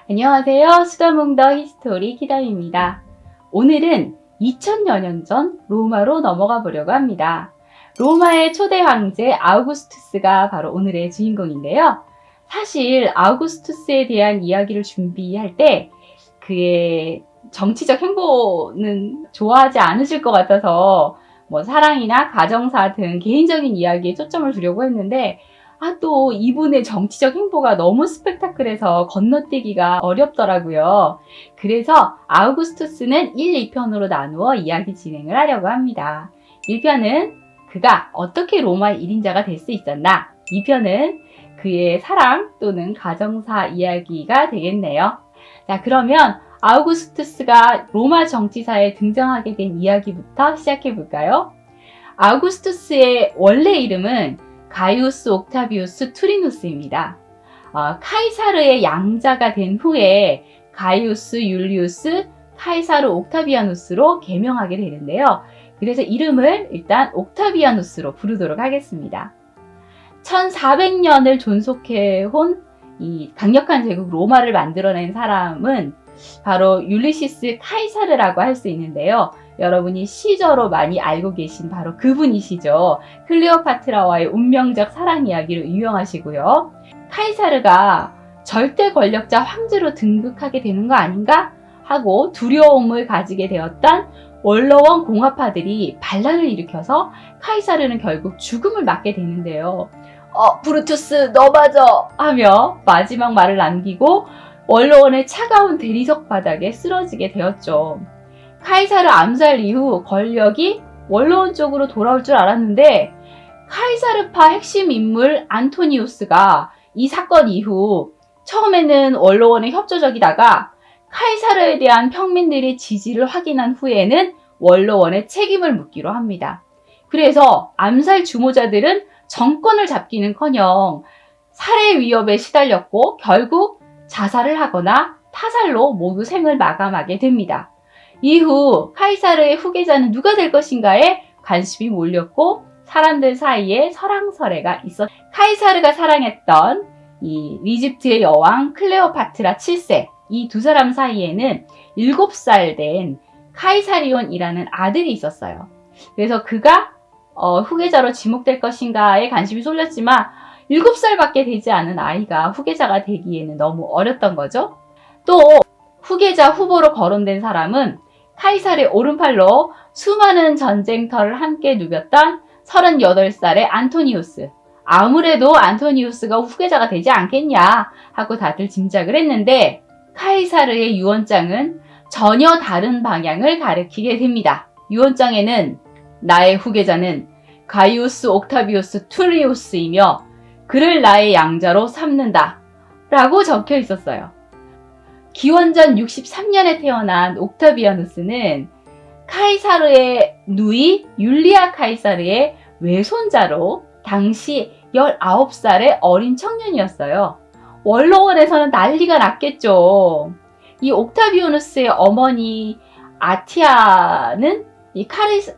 안녕하세요. 수다몽더 히스토리 키담입니다. 오늘은 2000여 년 전 로마로 넘어가 보려고 합니다. 로마의 초대 황제 아우구스투스가 바로 오늘의 주인공인데요. 사실 아우구스투스에 대한 이야기를 준비할 때 그의 정치적 행보는 좋아하지 않으실 것 같아서 사랑이나 가정사 등 개인적인 이야기에 초점을 두려고 했는데 또 이분의 정치적 행보가 너무 스펙타클해서 건너뛰기가 어렵더라고요. 그래서 아우구스투스는 1, 2편으로 나누어 이야기 진행을 하려고 합니다. 1편은 그가 어떻게 로마의 1인자가 될 수 있었나? 2편은 그의 사랑 또는 가정사 이야기가 되겠네요. 자, 그러면 아우구스투스가 로마 정치사에 등장하게 된 이야기부터 시작해 볼까요? 아우구스투스의 원래 이름은 가이우스 옥타비우스 투리누스입니다. 카이사르의 양자가 된 후에 가이우스 율리우스 카이사르 옥타비아누스로 개명하게 되는데요. 그래서 이름을 일단 옥타비아누스로 부르도록 하겠습니다. 1400년을 존속해온 이 강력한 제국 로마를 만들어낸 사람은 바로 율리시스 카이사르라고 할 수 있는데요. 여러분이 시저로 많이 알고 계신 바로 그분이시죠. 클레오파트라와의 운명적 사랑 이야기로 유명하시고요. 카이사르가 절대 권력자 황제로 등극하게 되는 거 아닌가 하고 두려움을 가지게 되었던 원로원 공화파들이 반란을 일으켜서 카이사르는 결국 죽음을 맞게 되는데요. 브루투스 너 맞아 하며 마지막 말을 남기고 원로원의 차가운 대리석 바닥에 쓰러지게 되었죠. 카이사르 암살 이후 권력이 원로원 쪽으로 돌아올 줄 알았는데 카이사르파 핵심 인물 안토니우스가 이 사건 이후 처음에는 원로원에 협조적이다가 카이사르에 대한 평민들의 지지를 확인한 후에는 원로원에 책임을 묻기로 합니다. 그래서 암살 주모자들은 정권을 잡기는커녕 살해 위협에 시달렸고 결국 자살을 하거나 타살로 모두 생을 마감하게 됩니다. 이후 카이사르의 후계자는 누가 될 것인가에 관심이 몰렸고 사람들 사이에 설왕설래가 있었. 카이사르가 사랑했던 이 이집트의 여왕 클레오파트라 7세 이 두 사람 사이에는 7살 된 카이사리온이라는 아들이 있었어요. 그래서 그가 후계자로 지목될 것인가에 관심이 쏠렸지만 7살밖에 되지 않은 아이가 후계자가 되기에는 너무 어렸던 거죠. 또 후계자 후보로 거론된 사람은 카이사르의 오른팔로 수많은 전쟁터를 함께 누볐던 38살의 안토니우스. 아무래도 안토니우스가 후계자가 되지 않겠냐 하고 다들 짐작을 했는데 카이사르의 유언장은 전혀 다른 방향을 가리키게 됩니다. 유언장에는 나의 후계자는 가이우스 옥타비우스 투리우스이며 그를 나의 양자로 삼는다 라고 적혀 있었어요. 기원전 63년에 태어난 옥타비아누스는 카이사르의 누이 율리아 카이사르의 외손자로 당시 19살의 어린 청년이었어요. 원로원에서는 난리가 났겠죠. 이 옥타비아누스의 어머니 아티아는 이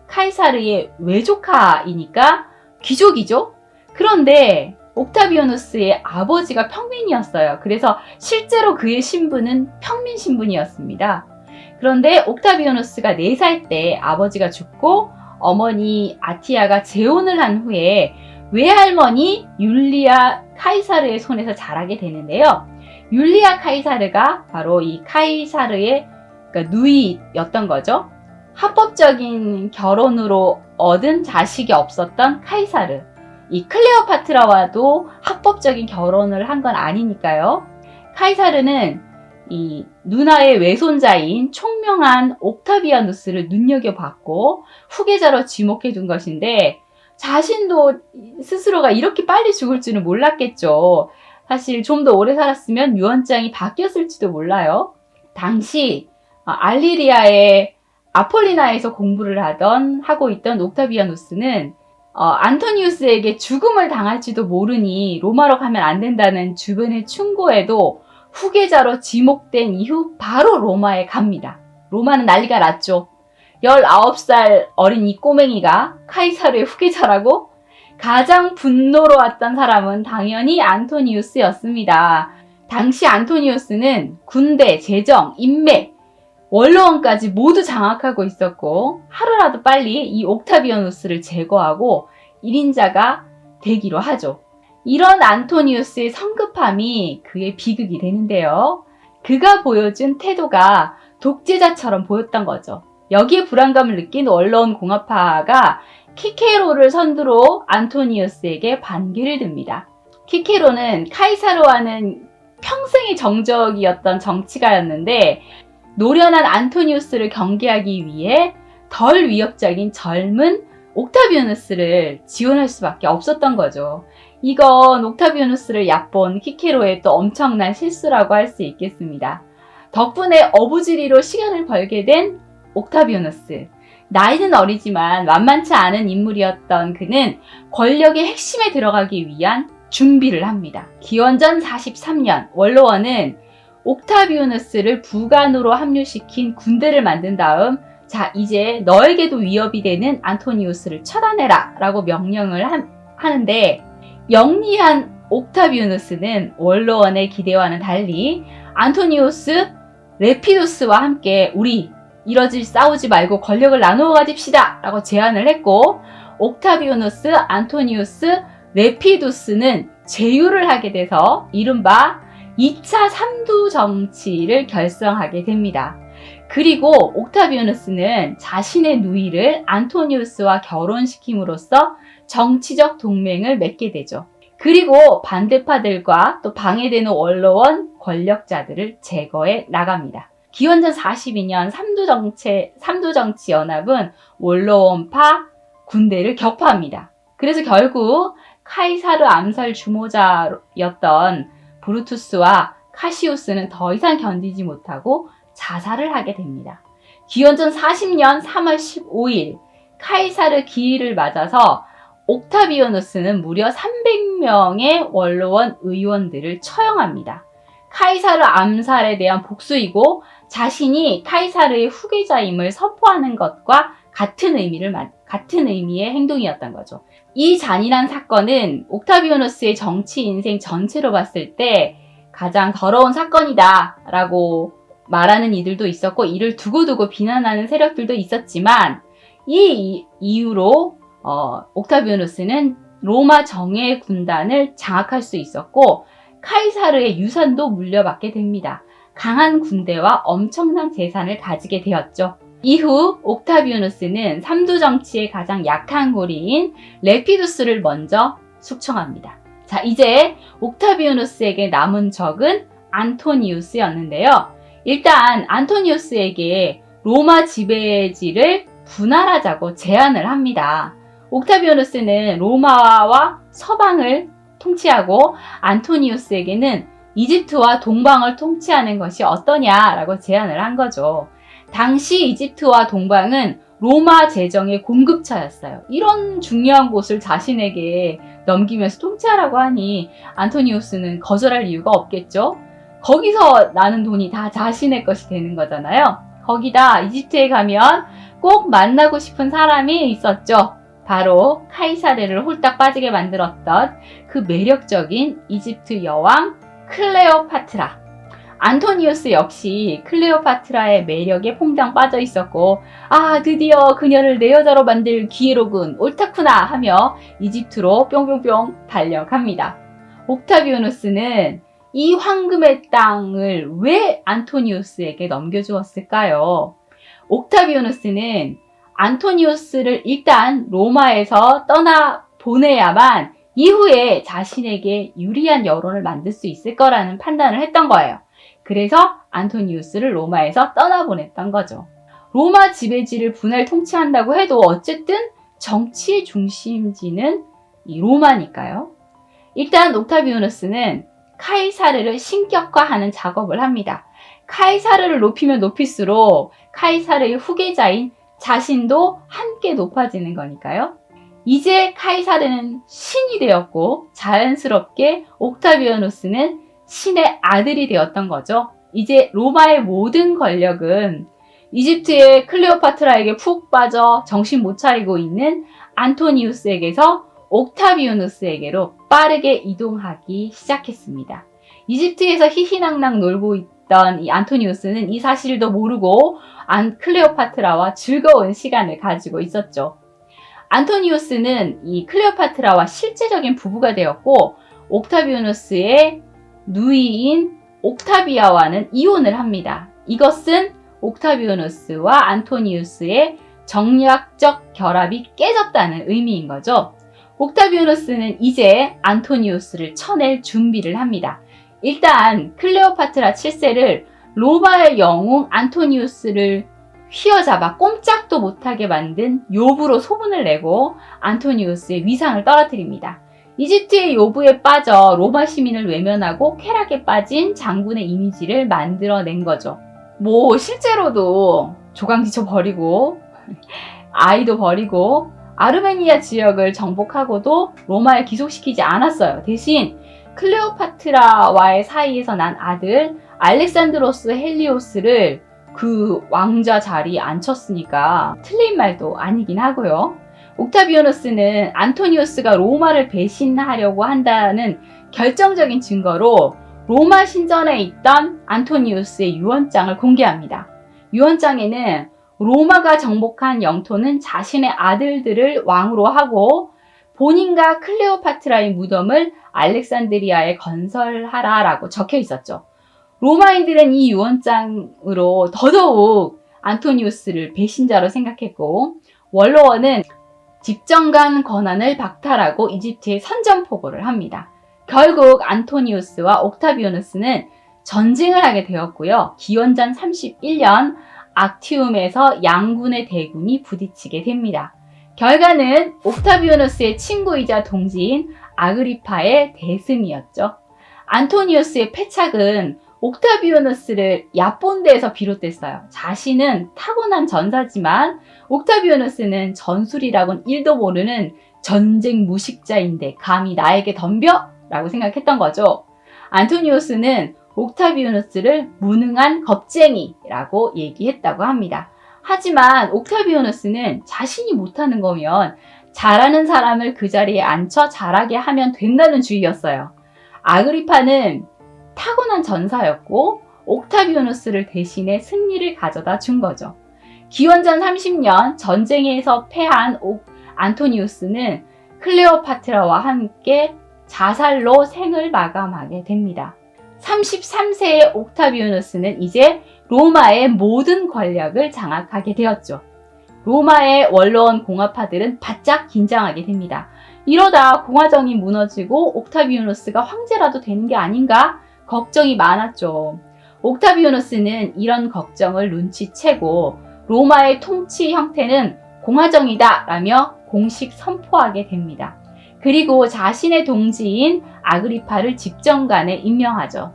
카이사르의 외조카이니까 귀족이죠. 그런데 옥타비아누스의 아버지가 평민이었어요. 그래서 실제로 그의 신분은 평민 신분이었습니다. 그런데 옥타비아누스가 4살 때 아버지가 죽고 어머니 아티아가 재혼을 한 후에 외할머니 율리아 카이사르의 손에서 자라게 되는데요. 율리아 카이사르가 바로 이 카이사르의 누이였던 거죠. 합법적인 결혼으로 얻은 자식이 없었던 카이사르. 이 클레오파트라와도 합법적인 결혼을 한 건 아니니까요. 카이사르는 이 누나의 외손자인 총명한 옥타비아누스를 눈여겨봤고 후계자로 지목해 둔 것인데 자신도 스스로가 이렇게 빨리 죽을 줄은 몰랐겠죠. 사실 좀 더 오래 살았으면 유언장이 바뀌었을지도 몰라요. 당시 알리리아의 아폴리나에서 공부를 하고 있던 옥타비아누스는 안토니우스에게 죽음을 당할지도 모르니 로마로 가면 안 된다는 주변의 충고에도 후계자로 지목된 이후 바로 로마에 갑니다. 로마는 난리가 났죠. 19살 어린 이 꼬맹이가 카이사르의 후계자라고? 가장 분노로웠던 사람은 당연히 안토니우스였습니다. 당시 안토니우스는 군대, 재정, 인맥, 원로원까지 모두 장악하고 있었고 하루라도 빨리 이 옥타비아누스를 제거하고 1인자가 되기로 하죠. 이런 안토니우스의 성급함이 그의 비극이 되는데요. 그가 보여준 태도가 독재자처럼 보였던 거죠. 여기에 불안감을 느낀 원로원 공화파가 키케로를 선두로 안토니우스에게 반기를 듭니다. 키케로는 카이사르와는 평생의 정적이었던 정치가였는데 노련한 안토니우스를 경계하기 위해 덜 위협적인 젊은 옥타비아누스를 지원할 수밖에 없었던 거죠. 이건 옥타비아누스를 얕본 키케로의 또 엄청난 실수라고 할 수 있겠습니다. 덕분에 어부지리로 시간을 벌게 된 옥타비아누스. 나이는 어리지만 만만치 않은 인물이었던 그는 권력의 핵심에 들어가기 위한 준비를 합니다. 기원전 43년 원로원은 옥타비아누스를 부관으로 합류시킨 군대를 만든 다음 자 이제 너에게도 위협이 되는 안토니우스를 처단해라 라고 명령을 하는데 영리한 옥타비아누스는 원로원의 기대와는 달리 안토니우스 레피두스와 함께 우리 이러지 싸우지 말고 권력을 나누어 가집시다 라고 제안을 했고 옥타비아누스, 안토니우스, 레피두스는 제휴를 하게 돼서 이른바 2차 삼두 정치를 결성하게 됩니다. 그리고 옥타비아누스는 자신의 누이를 안토니우스와 결혼시킴으로써 정치적 동맹을 맺게 되죠. 그리고 반대파들과 또 방해되는 원로원 권력자들을 제거해 나갑니다. 기원전 42년 삼두정치연합은 원로원파 군대를 격파합니다. 그래서 결국 카이사르 암살 주모자였던 브루투스와 카시우스는 더 이상 견디지 못하고 자살을 하게 됩니다. 기원전 40년 3월 15일 카이사르 기일을 맞아서 옥타비아누스는 무려 300명의 원로원 의원들을 처형합니다. 카이사르 암살에 대한 복수이고 자신이 카이사르의 후계자임을 선포하는 것과 같은 의미의 행동이었던 거죠. 이 잔인한 사건은 옥타비아누스의 정치 인생 전체로 봤을 때 가장 더러운 사건이다 라고 말하는 이들도 있었고 이를 두고두고 비난하는 세력들도 있었지만 이 이유로 옥타비아누스는 로마 정예 군단을 장악할 수 있었고 카이사르의 유산도 물려받게 됩니다. 강한 군대와 엄청난 재산을 가지게 되었죠. 이후 옥타비아누스는 삼두 정치의 가장 약한 고리인 레피두스를 먼저 숙청합니다. 자, 이제 옥타비아누스에게 남은 적은 안토니우스였는데요. 일단 안토니우스에게 로마 지배지를 분할하자고 제안을 합니다. 옥타비아누스는 로마와 서방을 통치하고 안토니우스에게는 이집트와 동방을 통치하는 것이 어떠냐라고 제안을 한 거죠. 당시 이집트와 동방은 로마 재정의 공급처였어요. 이런 중요한 곳을 자신에게 넘기면서 통치하라고 하니 안토니우스는 거절할 이유가 없겠죠. 거기서 나는 돈이 다 자신의 것이 되는 거잖아요. 거기다 이집트에 가면 꼭 만나고 싶은 사람이 있었죠. 바로 카이사르를 홀딱 빠지게 만들었던 그 매력적인 이집트 여왕 클레오파트라. 안토니우스 역시 클레오파트라의 매력에 퐁당 빠져 있었고 드디어 그녀를 내 여자로 만들 기회로군 옳다구나 하며 이집트로 뿅뿅뿅 달려갑니다. 옥타비아누스는 이 황금의 땅을 왜 안토니우스에게 넘겨주었을까요? 옥타비아누스는 안토니우스를 일단 로마에서 떠나보내야만 이후에 자신에게 유리한 여론을 만들 수 있을 거라는 판단을 했던 거예요. 그래서 안토니우스를 로마에서 떠나보냈던 거죠. 로마 지배지를 분할 통치한다고 해도 어쨌든 정치의 중심지는 이 로마니까요. 일단 옥타비아누스는 카이사르를 신격화하는 작업을 합니다. 카이사르를 높이면 높일수록 카이사르의 후계자인 자신도 함께 높아지는 거니까요. 이제 카이사르는 신이 되었고 자연스럽게 옥타비아누스는 신의 아들이 되었던 거죠. 이제 로마의 모든 권력은 이집트의 클레오파트라에게 푹 빠져 정신 못 차리고 있는 안토니우스에게서 옥타비아누스에게로 빠르게 이동하기 시작했습니다. 이집트에서 희희낙낙 놀고 있던 이 안토니우스는 이 사실도 모르고 클레오파트라와 즐거운 시간을 가지고 있었죠. 안토니우스는 이 클레오파트라와 실제적인 부부가 되었고 옥타비아누스의 누이인 옥타비아와는 이혼을 합니다. 이것은 옥타비아누스와 안토니우스의 정략적 결합이 깨졌다는 의미인 거죠. 옥타비아누스는 이제 안토니우스를 쳐낼 준비를 합니다. 일단 클레오파트라 7세를 로마의 영웅 안토니우스를 휘어잡아 꼼짝도 못하게 만든 요부로 소문을 내고 안토니우스의 위상을 떨어뜨립니다. 이집트의 요부에 빠져 로마 시민을 외면하고 쾌락에 빠진 장군의 이미지를 만들어낸 거죠. 실제로도 조강지처 버리고 아이도 버리고 아르메니아 지역을 정복하고도 로마에 귀속시키지 않았어요. 대신 클레오파트라와의 사이에서 난 아들 알렉산드로스 헬리오스를 그 왕자 자리에 앉혔으니까 틀린 말도 아니긴 하고요. 옥타비아누스는 안토니우스가 로마를 배신하려고 한다는 결정적인 증거로 로마 신전에 있던 안토니우스의 유언장을 공개합니다. 유언장에는 로마가 정복한 영토는 자신의 아들들을 왕으로 하고 본인과 클레오파트라의 무덤을 알렉산드리아에 건설하라 라고 적혀 있었죠. 로마인들은 이 유언장으로 더더욱 안토니우스를 배신자로 생각했고 원로원은 집정관 권한을 박탈하고 이집트에 선전포고를 합니다. 결국 안토니우스와 옥타비아누스는 전쟁을 하게 되었고요. 기원전 31년 악티움에서 양군의 대군이 부딪히게 됩니다. 결과는 옥타비아누스의 친구이자 동지인 아그리파의 대승이었죠. 안토니우스의 패착은 옥타비아누스를 얕본 데에서 비롯됐어요. 자신은 타고난 전사지만 옥타비아누스는 전술이라곤 1도 모르는 전쟁 무식자인데 감히 나에게 덤벼? 라고 생각했던 거죠. 안토니우스는 옥타비아누스를 무능한 겁쟁이라고 얘기했다고 합니다. 하지만 옥타비아누스는 자신이 못하는 거면 잘하는 사람을 그 자리에 앉혀 잘하게 하면 된다는 주의였어요. 아그리파는 타고난 전사였고 옥타비아누스를 대신해 승리를 가져다 준 거죠. 기원전 30년 전쟁에서 패한 안토니우스는 클레오파트라와 함께 자살로 생을 마감하게 됩니다. 33세의 옥타비아누스는 이제 로마의 모든 권력을 장악하게 되었죠. 로마의 원로원 공화파들은 바짝 긴장하게 됩니다. 이러다 공화정이 무너지고 옥타비아누스가 황제라도 되는 게 아닌가 걱정이 많았죠. 옥타비아누스는 이런 걱정을 눈치채고 로마의 통치 형태는 공화정이다 라며 공식 선포하게 됩니다. 그리고 자신의 동지인 아그리파를 집정관에 임명하죠.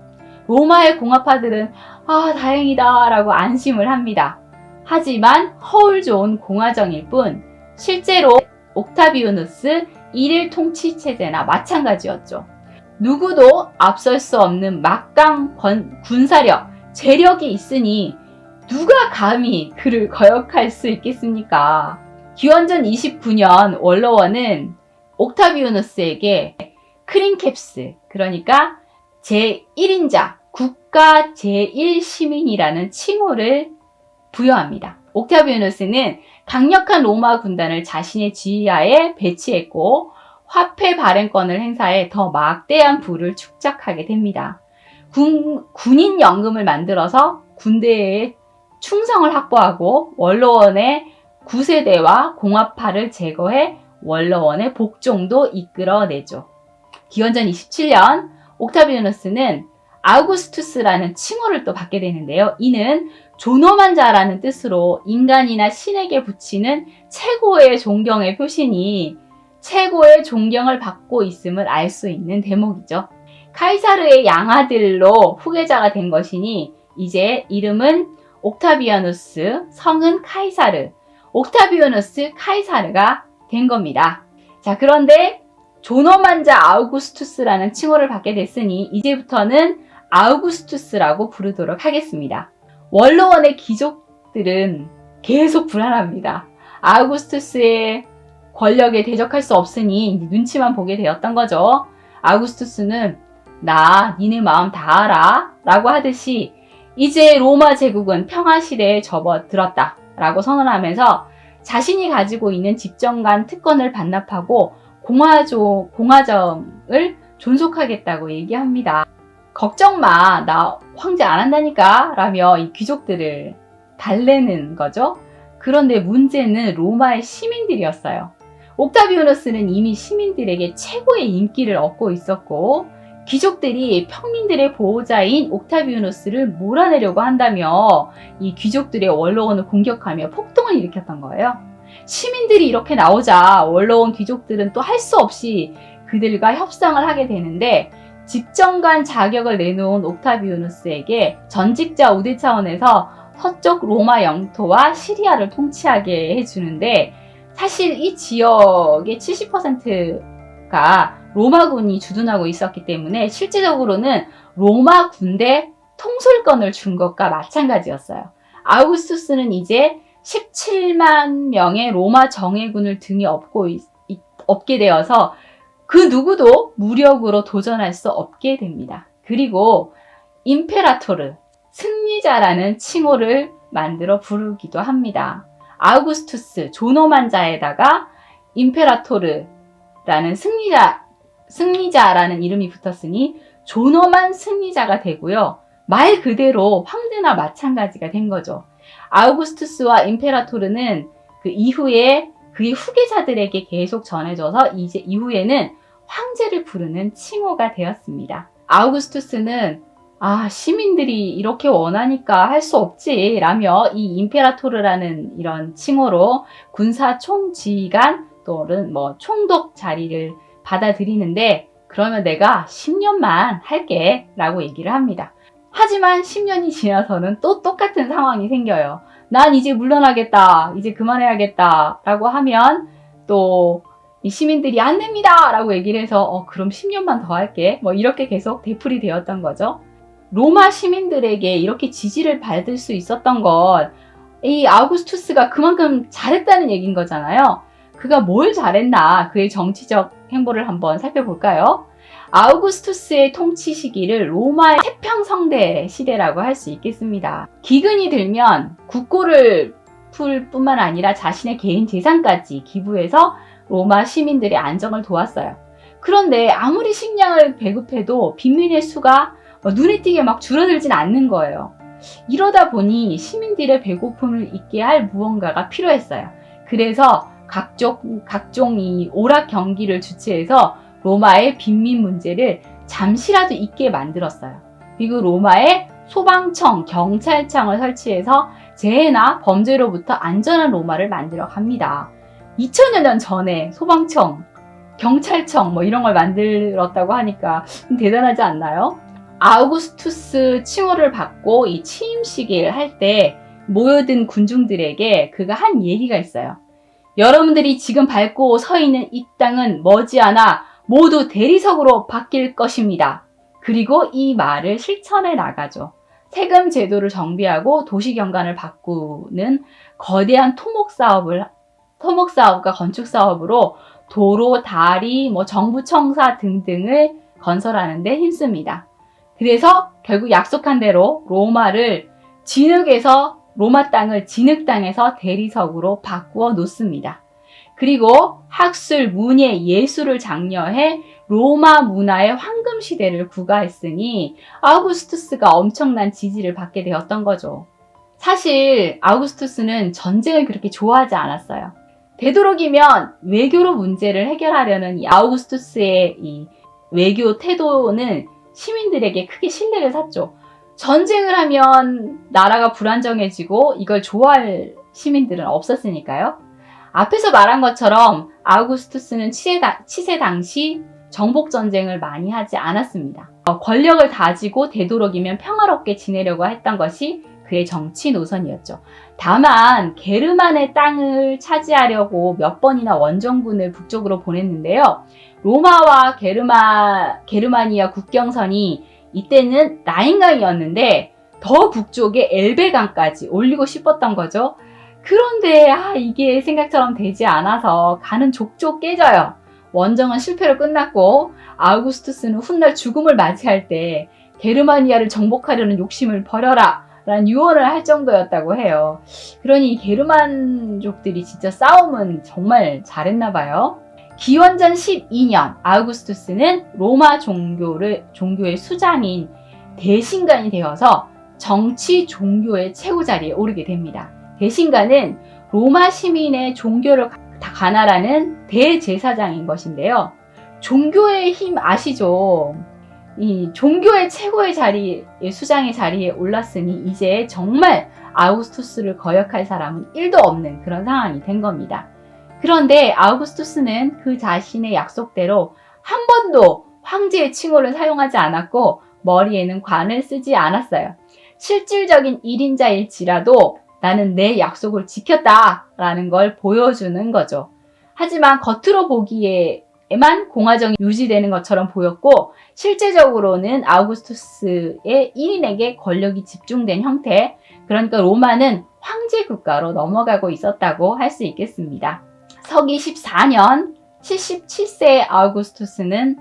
로마의 공화파들은 다행이다 라고 안심을 합니다. 하지만 허울 좋은 공화정일 뿐 실제로 옥타비아누스 일일 통치 체제나 마찬가지였죠. 누구도 앞설 수 없는 막강 군사력, 재력이 있으니 누가 감히 그를 거역할 수 있겠습니까? 기원전 29년 원로원은 옥타비아누스에게 크린캡스, 그러니까 제1인자, 국가 제1시민이라는 칭호를 부여합니다. 옥타비아누스는 강력한 로마 군단을 자신의 지휘하에 배치했고 화폐 발행권을 행사해 더 막대한 부를 축적하게 됩니다. 군인연금을 만들어서 군대에 충성을 확보하고 원로원의 9세대와 공화파를 제거해 원로원의 복종도 이끌어내죠. 기원전 27년 옥타비아누스는 아우구스투스라는 칭호를 또 받게 되는데요. 이는 존엄한 자라는 뜻으로 인간이나 신에게 붙이는 최고의 존경의 표시니 최고의 존경을 받고 있음을 알 수 있는 대목이죠. 카이사르의 양아들로 후계자가 된 것이니 이제 이름은 옥타비아누스, 성은 카이사르, 옥타비아누스 카이사르가 된 겁니다. 자, 그런데 존엄한 자 아우구스투스라는 칭호를 받게 됐으니 이제부터는 아우구스투스라고 부르도록 하겠습니다. 원로원의 귀족들은 계속 불안합니다. 아우구스투스의 권력에 대적할 수 없으니 눈치만 보게 되었던 거죠. 아우구스투스는 나 니네 마음 다 알아 라고 하듯이 이제 로마 제국은 평화 시대에 접어들었다 라고 선언하면서 자신이 가지고 있는 집정관 특권을 반납하고 공화정을 존속하겠다고 얘기합니다. 걱정 마, 나 황제 안 한다니까 라며 이 귀족들을 달래는 거죠. 그런데 문제는 로마의 시민들이었어요. 옥타비아누스는 이미 시민들에게 최고의 인기를 얻고 있었고 귀족들이 평민들의 보호자인 옥타비아누스를 몰아내려고 한다며 이 귀족들의 원로원을 공격하며 폭동을 일으켰던 거예요. 시민들이 이렇게 나오자 원로원 귀족들은 또 할 수 없이 그들과 협상을 하게 되는데 집정관 자격을 내놓은 옥타비아누스에게 전직자 우대 차원에서 서쪽 로마 영토와 시리아를 통치하게 해주는데 사실 이 지역의 70%가 로마군이 주둔하고 있었기 때문에 실제적으로는 로마 군대 통솔권을 준 것과 마찬가지였어요. 아우구스투스는 이제 17만 명의 로마 정예군을 등에 업게 되어서 그 누구도 무력으로 도전할 수 없게 됩니다. 그리고 임페라토르, 승리자라는 칭호를 만들어 부르기도 합니다. 아우구스투스, 존엄한 자에다가 임페라토르라는 승리자라는 이름이 붙었으니 존엄한 승리자가 되고요. 말 그대로 황제나 마찬가지가 된 거죠. 아우구스투스와 임페라토르는 그 이후에 그의 후계자들에게 계속 전해져서 이제 이후에는 황제를 부르는 칭호가 되었습니다. 아우구스투스는 시민들이 이렇게 원하니까 할 수 없지 라며 이 임페라토르라는 이런 칭호로 군사 총지휘관 또는 총독 자리를 받아들이는데 그러면 내가 10년만 할게 라고 얘기를 합니다. 하지만 10년이 지나서는 또 똑같은 상황이 생겨요. 난 이제 물러나겠다, 이제 그만해야겠다 라고 하면 또 이 시민들이 안 됩니다 라고 얘기를 해서 그럼 10년만 더 할게 이렇게 계속 되풀이 되었던 거죠. 로마 시민들에게 이렇게 지지를 받을 수 있었던 건 이 아우구스투스가 그만큼 잘했다는 얘기인 거잖아요. 그가 뭘 잘했나 그의 정치적 행보를 한번 살펴볼까요? 아우구스투스의 통치 시기를 로마의 태평성대 시대라고 할 수 있겠습니다. 기근이 들면 국고를 풀 뿐만 아니라 자신의 개인 재산까지 기부해서 로마 시민들의 안정을 도왔어요. 그런데 아무리 식량을 배급해도 빈민의 수가 눈에 띄게 막 줄어들진 않는 거예요. 이러다 보니 시민들의 배고픔을 잊게 할 무언가가 필요했어요. 그래서 각종 이 오락 경기를 주최해서 로마의 빈민 문제를 잠시라도 잊게 만들었어요. 그리고 로마에 소방청, 경찰청을 설치해서 재해나 범죄로부터 안전한 로마를 만들어 갑니다. 2000여 년 전에 소방청, 경찰청 이런 걸 만들었다고 하니까 대단하지 않나요? 아우구스투스 칭호를 받고 이 취임식을 할 때 모여든 군중들에게 그가 한 얘기가 있어요. 여러분들이 지금 밟고 서 있는 이 땅은 머지않아 모두 대리석으로 바뀔 것입니다. 그리고 이 말을 실천해 나가죠. 세금 제도를 정비하고 도시경관을 바꾸는 거대한 토목사업과 건축사업으로 도로, 다리, 정부 청사 등등을 건설하는 데 힘씁니다. 그래서 결국 약속한 대로 로마 땅을 진흙땅에서 대리석으로 바꾸어 놓습니다. 그리고 학술, 문예, 예술을 장려해 로마 문화의 황금 시대를 구가했으니 아우구스투스가 엄청난 지지를 받게 되었던 거죠. 사실 아우구스투스는 전쟁을 그렇게 좋아하지 않았어요. 되도록이면 외교로 문제를 해결하려는 이 아우구스투스의 이 외교 태도는 시민들에게 크게 신뢰를 샀죠. 전쟁을 하면 나라가 불안정해지고 이걸 좋아할 시민들은 없었으니까요. 앞에서 말한 것처럼 아우구스투스는 치세 당시 정복전쟁을 많이 하지 않았습니다. 권력을 다지고 되도록이면 평화롭게 지내려고 했던 것이 그의 정치 노선이었죠. 다만 게르만의 땅을 차지하려고 몇 번이나 원정군을 북쪽으로 보냈는데요. 로마와 게르마니아 국경선이 이때는 라인강이었는데 더 북쪽에 엘베강까지 올리고 싶었던 거죠. 그런데 이게 생각처럼 되지 않아서 가는 족족 깨져요. 원정은 실패로 끝났고 아우구스투스는 훗날 죽음을 맞이할 때 게르마니아를 정복하려는 욕심을 버려라 라는 유언을 할 정도였다고 해요. 그러니 이 게르만족들이 진짜 싸움은 정말 잘했나 봐요. 기원전 12년 아우구스투스는 로마 종교의 수장인 대신관이 되어서 정치 종교의 최고 자리에 오르게 됩니다. 대신관은 로마 시민의 종교를 다 관할하는 대제사장인 것인데요. 종교의 힘 아시죠? 이 종교의 최고의 자리에, 수장의 자리에 올랐으니 이제 정말 아우구스투스를 거역할 사람은 1도 없는 그런 상황이 된 겁니다. 그런데 아우구스투스는 그 자신의 약속대로 한 번도 황제의 칭호를 사용하지 않았고 머리에는 관을 쓰지 않았어요. 실질적인 1인자일지라도 나는 내 약속을 지켰다라는 걸 보여주는 거죠. 하지만 겉으로 보기에만 공화정이 유지되는 것처럼 보였고 실제적으로는 아우구스투스의 1인에게 권력이 집중된 형태, 그러니까 로마는 황제 국가로 넘어가고 있었다고 할 수 있겠습니다. 서기 14년 77세의 아우구스투스는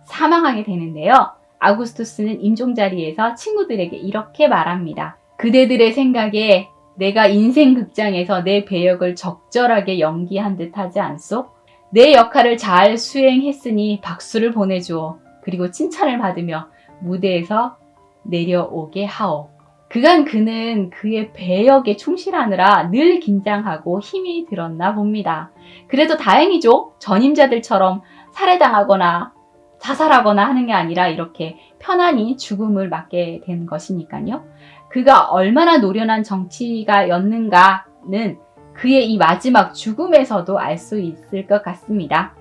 사망하게 되는데요. 아우구스투스는 임종자리에서 친구들에게 이렇게 말합니다. 그대들의 생각에 내가 인생 극장에서 내 배역을 적절하게 연기한 듯 하지 않소? 내 역할을 잘 수행했으니 박수를 보내주오. 그리고 칭찬을 받으며 무대에서 내려오게 하오. 그간 그는 그의 배역에 충실하느라 늘 긴장하고 힘이 들었나 봅니다. 그래도 다행이죠. 전임자들처럼 살해당하거나 자살하거나 하는 게 아니라 이렇게 편안히 죽음을 맞게 된 것이니까요. 그가 얼마나 노련한 정치가였는가는 그의 이 마지막 죽음에서도 알 수 있을 것 같습니다.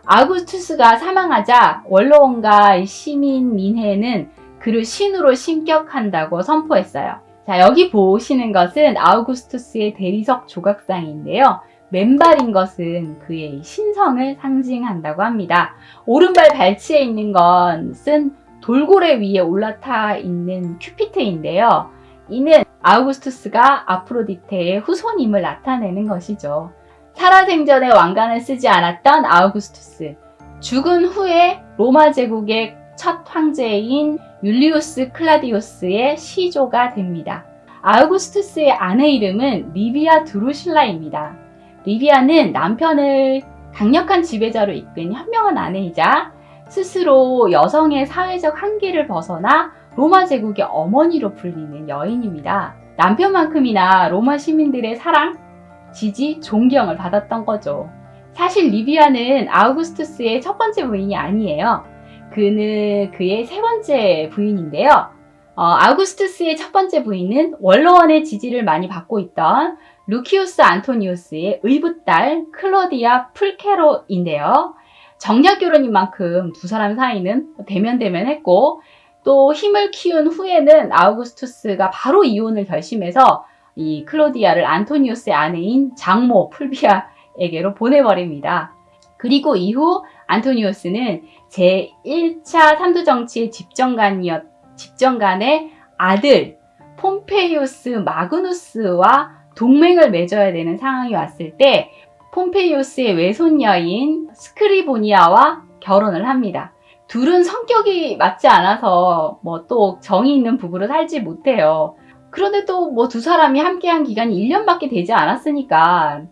아우구스투스가 사망하자 원로원과 시민민회는 그를 신으로 신격한다고 선포했어요. 자, 여기 보시는 것은 아우구스투스의 대리석 조각상인데요. 맨발인 것은 그의 신성을 상징한다고 합니다. 오른발 발치에 있는 것은 돌고래 위에 올라타 있는 큐피트인데요. 이는 아우구스투스가 아프로디테의 후손임을 나타내는 것이죠. 살아생전에 왕관을 쓰지 않았던 아우구스투스. 죽은 후에 로마 제국의 첫 황제인 율리우스 클라디우스의 시조가 됩니다. 아우구스투스의 아내 이름은 리비아 드루실라입니다. 리비아는 남편을 강력한 지배자로 이끈 현명한 아내이자 스스로 여성의 사회적 한계를 벗어나 로마 제국의 어머니로 불리는 여인입니다. 남편만큼이나 로마 시민들의 사랑, 지지, 존경을 받았던 거죠. 사실 리비아는 아우구스투스의 첫 번째 부인이 아니에요. 그는 그의 세 번째 부인인데요. 아우구스투스의 첫 번째 부인은 원로원의 지지를 많이 받고 있던 루키우스 안토니우스의 의붓딸 클로디아 풀케로인데요. 정략 결혼인 만큼 두 사람 사이는 대면했고 또 힘을 키운 후에는 아우구스투스가 바로 이혼을 결심해서 이 클로디아를 안토니우스의 아내인 장모 풀비아에게로 보내버립니다. 그리고 이후 안토니우스는 제1차 삼두정치의 집정관의 아들 폼페이우스 마그누스와 동맹을 맺어야 되는 상황이 왔을 때 폼페이우스의 외손녀인 스크리보니아와 결혼을 합니다. 둘은 성격이 맞지 않아서 또 정이 있는 부부로 살지 못해요. 그런데 또 두 사람이 함께한 기간이 1년밖에 되지 않았으니까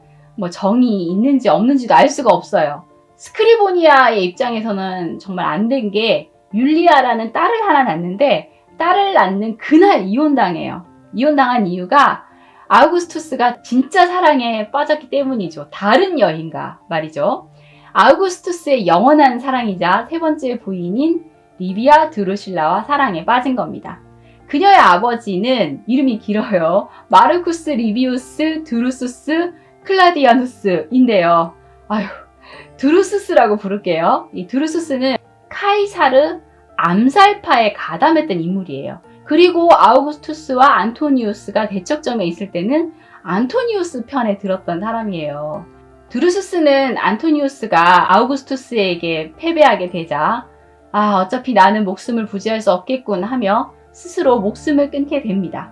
정이 있는지 없는지도 알 수가 없어요. 스크리보니아의 입장에서는 정말 안 된 게 율리아라는 딸을 하나 낳는데 딸을 낳는 그날 이혼당해요. 이혼당한 이유가 아우구스투스가 진짜 사랑에 빠졌기 때문이죠. 다른 여인과 말이죠. 아우구스투스의 영원한 사랑이자 세 번째 부인인 리비아 드루실라와 사랑에 빠진 겁니다. 그녀의 아버지는 이름이 길어요. 마르쿠스 리비우스 드루수스 클라디아누스인데요. 드루수스라고 부를게요. 이 드루수스는 카이사르 암살파에 가담했던 인물이에요. 그리고 아우구스투스와 안토니우스가 대척점에 있을 때는 안토니우스 편에 들었던 사람이에요. 드루수스는 안토니우스가 아우구스투스에게 패배하게 되자 어차피 나는 목숨을 부지할 수 없겠군 하며 스스로 목숨을 끊게 됩니다.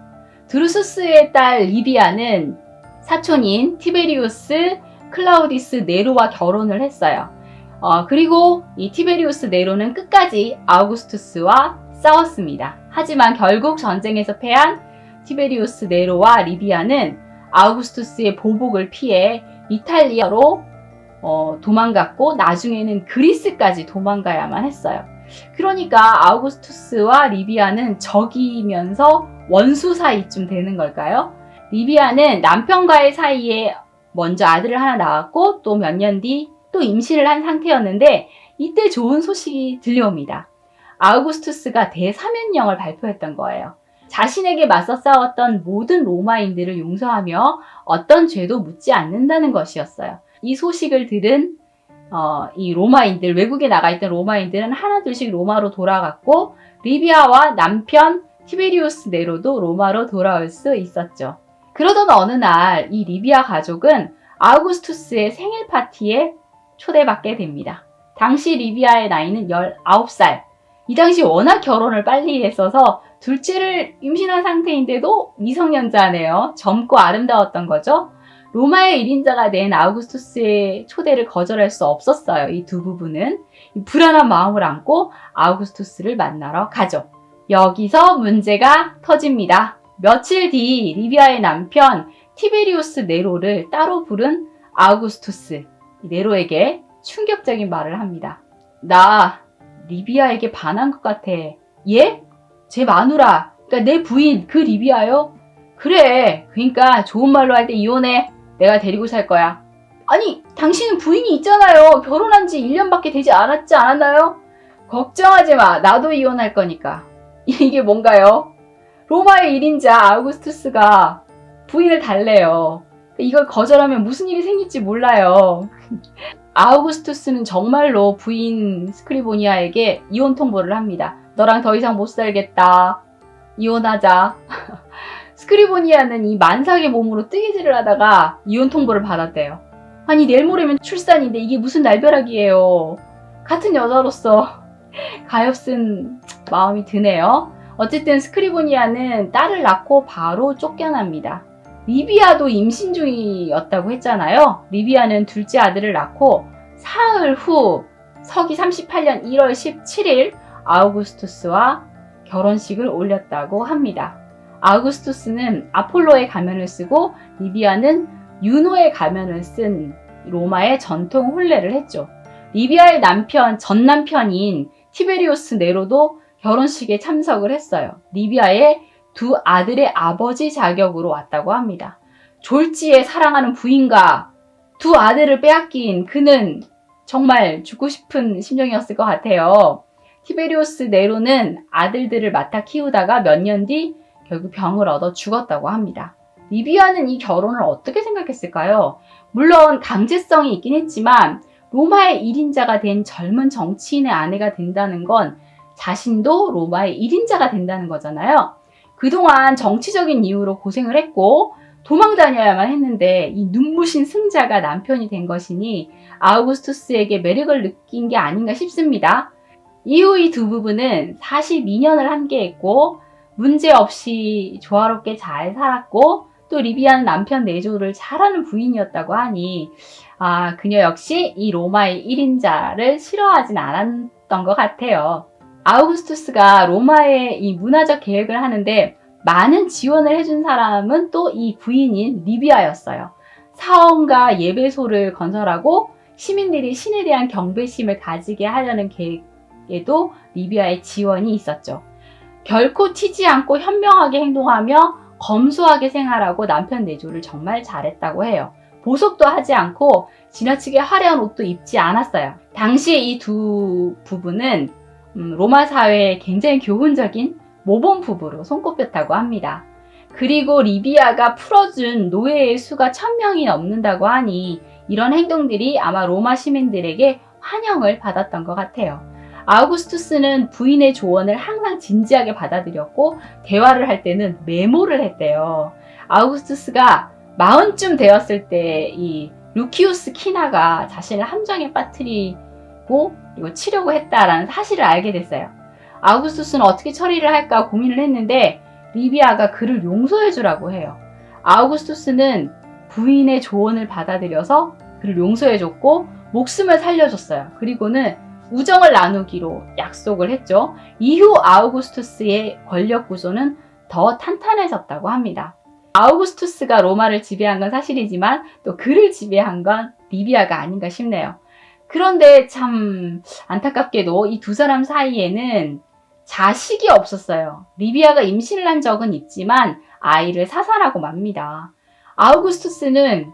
드루수스의 딸 리비아는 사촌인 티베리우스 클라우디스 네로와 결혼을 했어요. 그리고 이 티베리우스 네로는 끝까지 아우구스투스와 싸웠습니다. 하지만 결국 전쟁에서 패한 티베리우스 네로와 리비아는 아우구스투스의 보복을 피해 이탈리아로 도망갔고 나중에는 그리스까지 도망가야만 했어요. 그러니까 아우구스투스와 리비아는 적이면서 원수 사이쯤 되는 걸까요? 리비아는 남편과의 사이에 먼저 아들을 하나 낳았고 또 몇 년 뒤 또 임신을 한 상태였는데 이때 좋은 소식이 들려옵니다. 아우구스투스가 대사면령을 발표했던 거예요. 자신에게 맞서 싸웠던 모든 로마인들을 용서하며 어떤 죄도 묻지 않는다는 것이었어요. 이 소식을 들은 이 로마인들, 외국에 나가 있던 로마인들은 하나둘씩 로마로 돌아갔고 리비아와 남편 티베리우스 네로도 로마로 돌아올 수 있었죠. 그러던 어느 날 이 리비아 가족은 아우구스투스의 생일 파티에 초대받게 됩니다. 당시 리비아의 나이는 19살. 이 당시 워낙 결혼을 빨리 했어서 둘째를 임신한 상태인데도 미성년자네요. 젊고 아름다웠던 거죠. 로마의 1인자가 된 아우구스투스의 초대를 거절할 수 없었어요. 이 두 부부는 불안한 마음을 안고 아우구스투스를 만나러 가죠. 여기서 문제가 터집니다. 며칠 뒤 리비아의 남편 티베리우스 네로를 따로 부른 아우구스투스 네로에게 충격적인 말을 합니다. 나 리비아에게 반한 것 같아. 예? 제 마누라, 그러니까 내 부인 그 리비아요? 그래, 그러니까 좋은 말로 할 때 이혼해. 내가 데리고 살 거야. 아니, 당신은 부인이 있잖아요. 결혼한 지 1년밖에 되지 않았나요? 걱정하지 마. 나도 이혼할 거니까. 이게 뭔가요? 로마의 1인자 아우구스투스가 부인을 달래요. 이걸 거절하면 무슨 일이 생길지 몰라요. 아우구스투스는 정말로 부인 스크리보니아에게 이혼 통보를 합니다. 너랑 더 이상 못 살겠다. 이혼하자. 스크리보니아는 이 만삭의 몸으로 뜨개질을 하다가 이혼 통보를 받았대요. 아니 내일 모레면 출산인데 이게 무슨 날벼락이에요. 같은 여자로서 가엾은 마음이 드네요. 어쨌든 스크리보니아는 딸을 낳고 바로 쫓겨납니다. 리비아도 임신 중이었다고 했잖아요. 리비아는 둘째 아들을 낳고 사흘 후 서기 38년 1월 17일 아우구스투스와 결혼식을 올렸다고 합니다. 아우구스투스는 아폴로의 가면을 쓰고 리비아는 유노의 가면을 쓴 로마의 전통 혼례를 했죠. 리비아의 전 남편인 티베리우스 네로도 결혼식에 참석을 했어요. 리비아의 두 아들의 아버지 자격으로 왔다고 합니다. 졸지에 사랑하는 부인과 두 아들을 빼앗긴 그는 정말 죽고 싶은 심정이었을 것 같아요. 티베리우스 네로는 아들들을 맡아 키우다가 몇 년 뒤 결국 병을 얻어 죽었다고 합니다. 리비아는 이 결혼을 어떻게 생각했을까요? 물론 강제성이 있긴 했지만 로마의 1인자가 된 젊은 정치인의 아내가 된다는 건 자신도 로마의 1인자가 된다는 거잖아요. 그동안 정치적인 이유로 고생을 했고 도망 다녀야만 했는데 이 눈부신 승자가 남편이 된 것이니 아우구스투스에게 매력을 느낀 게 아닌가 싶습니다. 이후 이 두 부부는 42년을 함께했고 문제없이 조화롭게 잘 살았고 또 리비아는 남편 내조를 잘하는 부인이었다고 하니 그녀 역시 이 로마의 1인자를 싫어하진 않았던 것 같아요. 아우구스투스가 로마의 이 문화적 계획을 하는데 많은 지원을 해준 사람은 또 이 부인인 리비아였어요. 사원과 예배소를 건설하고 시민들이 신에 대한 경배심을 가지게 하려는 계획에도 리비아의 지원이 있었죠. 결코 튀지 않고 현명하게 행동하며 검소하게 생활하고 남편 내조를 정말 잘했다고 해요. 보석도 하지 않고 지나치게 화려한 옷도 입지 않았어요. 당시 이 두 부부는 로마 사회에 굉장히 교훈적인 모범 부부로 손꼽혔다고 합니다. 그리고 리비아가 풀어준 노예의 수가 1000명이 넘는다고 하니 이런 행동들이 아마 로마 시민들에게 환영을 받았던 것 같아요. 아우구스투스는 부인의 조언을 항상 진지하게 받아들였고 대화를 할 때는 메모를 했대요. 아우구스투스가 40쯤 되었을 때 이 루키우스 키나가 자신을 함정에 빠뜨리고 이거 치려고 했다라는 사실을 알게 됐어요. 아우구스투스는 어떻게 처리를 할까 고민을 했는데 리비아가 그를 용서해 주라고 해요. 아우구스투스는 부인의 조언을 받아들여서 그를 용서해 줬고 목숨을 살려줬어요. 그리고는 우정을 나누기로 약속을 했죠. 이후 아우구스투스의 권력 구조는 더 탄탄해졌다고 합니다. 아우구스투스가 로마를 지배한 건 사실이지만 또 그를 지배한 건 리비아가 아닌가 싶네요. 그런데 참 안타깝게도 이 두 사람 사이에는 자식이 없었어요. 리비아가 임신을 한 적은 있지만 아이를 사살하고 맙니다. 아우구스투스는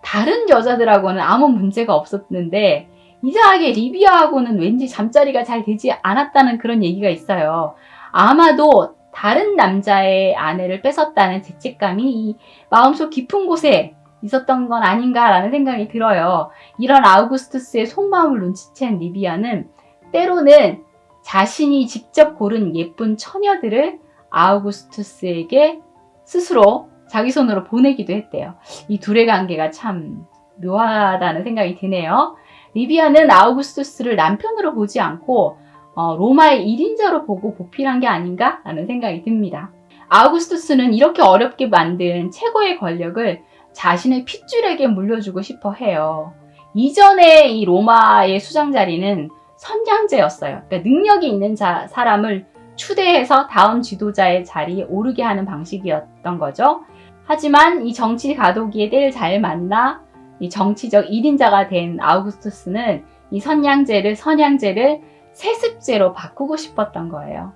다른 여자들하고는 아무 문제가 없었는데 이상하게 리비아하고는 왠지 잠자리가 잘 되지 않았다는 그런 얘기가 있어요. 아마도 다른 남자의 아내를 뺏었다는 죄책감이 이 마음속 깊은 곳에 있었던 건 아닌가라는 생각이 들어요. 이런 아우구스투스의 속마음을 눈치챈 리비아는 때로는 자신이 직접 고른 예쁜 처녀들을 아우구스투스에게 스스로 자기 손으로 보내기도 했대요. 이 둘의 관계가 참 묘하다는 생각이 드네요. 리비아는 아우구스투스를 남편으로 보지 않고 로마의 1인자로 보고 보필한 게 아닌가 라는 생각이 듭니다. 아우구스투스는 이렇게 어렵게 만든 최고의 권력을 자신의 핏줄에게 물려주고 싶어 해요. 이전에 이 로마의 수장자리는 선량제였어요. 그러니까 능력이 있는 사람을 추대해서 다음 지도자의 자리에 오르게 하는 방식이었던 거죠. 하지만 이 정치 가도기에 때를 잘 만나 이 정치적 1인자가 된 아우구스투스는 이 선량제를 세습제로 바꾸고 싶었던 거예요.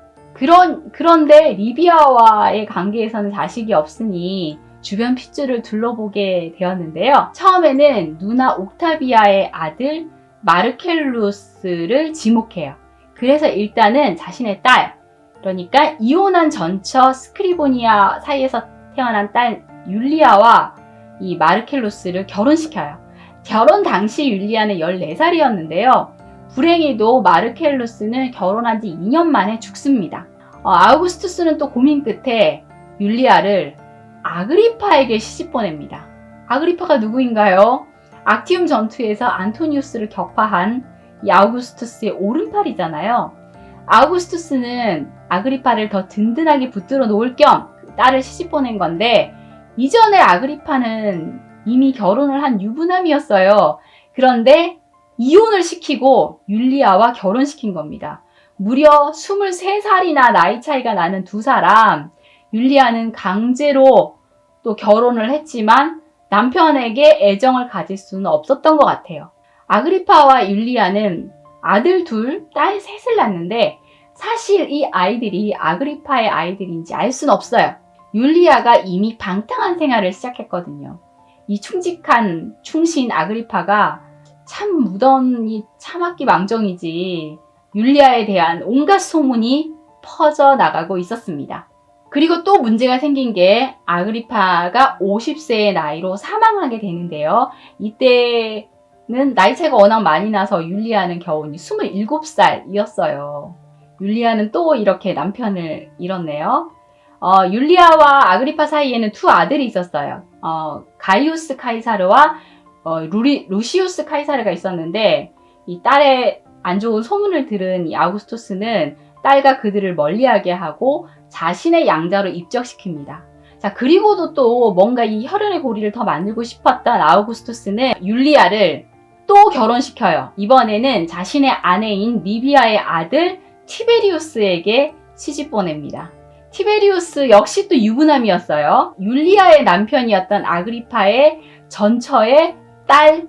그런데 리비아와의 관계에서는 자식이 없으니 주변 핏줄을 둘러보게 되었는데요. 처음에는 누나 옥타비아의 아들 마르켈루스를 지목해요. 그래서 일단은 자신의 딸, 그러니까 이혼한 전처 스크리보니아 사이에서 태어난 딸 율리아와 이 마르켈루스를 결혼시켜요. 결혼 당시 율리아는 14살이었는데요. 불행히도 마르켈루스는 결혼한 지 2년 만에 죽습니다. 아우구스투스는 또 고민 끝에 율리아를 아그리파에게 시집 보냅니다. 아그리파가 누구인가요? 악티움 전투에서 안토니우스를 격파한 이 아우구스투스의 오른팔이잖아요. 아우구스투스는 아그리파를 더 든든하게 붙들어 놓을 겸 딸을 시집 보낸 건데 이전에 아그리파는 이미 결혼을 한 유부남이었어요. 그런데 이혼을 시키고 율리아와 결혼시킨 겁니다. 무려 23살이나 나이 차이가 나는 두 사람. 율리아는 강제로 또 결혼을 했지만 남편에게 애정을 가질 수는 없었던 것 같아요. 아그리파와 율리아는 아들 둘, 딸 셋을 낳는데 사실 이 아이들이 아그리파의 아이들인지 알 수는 없어요. 율리아가 이미 방탕한 생활을 시작했거든요. 이 충직한 충신 아그리파가 참 무던히 참았기 망정이지 율리아에 대한 온갖 소문이 퍼져나가고 있었습니다. 그리고 또 문제가 생긴 게 아그리파가 50세의 나이로 사망하게 되는데요. 이때는 나이 차이가 워낙 많이 나서 율리아는 겨우 27살이었어요. 율리아는 또 이렇게 남편을 잃었네요. 율리아와 아그리파 사이에는 두 아들이 있었어요. 가이우스 카이사르와 루시우스 카이사르가 있었는데 이 딸의 안 좋은 소문을 들은 이 아우구스투스는 딸과 그들을 멀리하게 하고 자신의 양자로 입적시킵니다. 자, 그리고도 또 뭔가 이 혈연의 고리를 더 만들고 싶었던 아우구스투스는 율리아를 또 결혼시켜요. 이번에는 자신의 아내인 리비아의 아들 티베리우스에게 시집 보냅니다. 티베리우스 역시 또 유부남이었어요. 율리아의 남편이었던 아그리파의 전처의 딸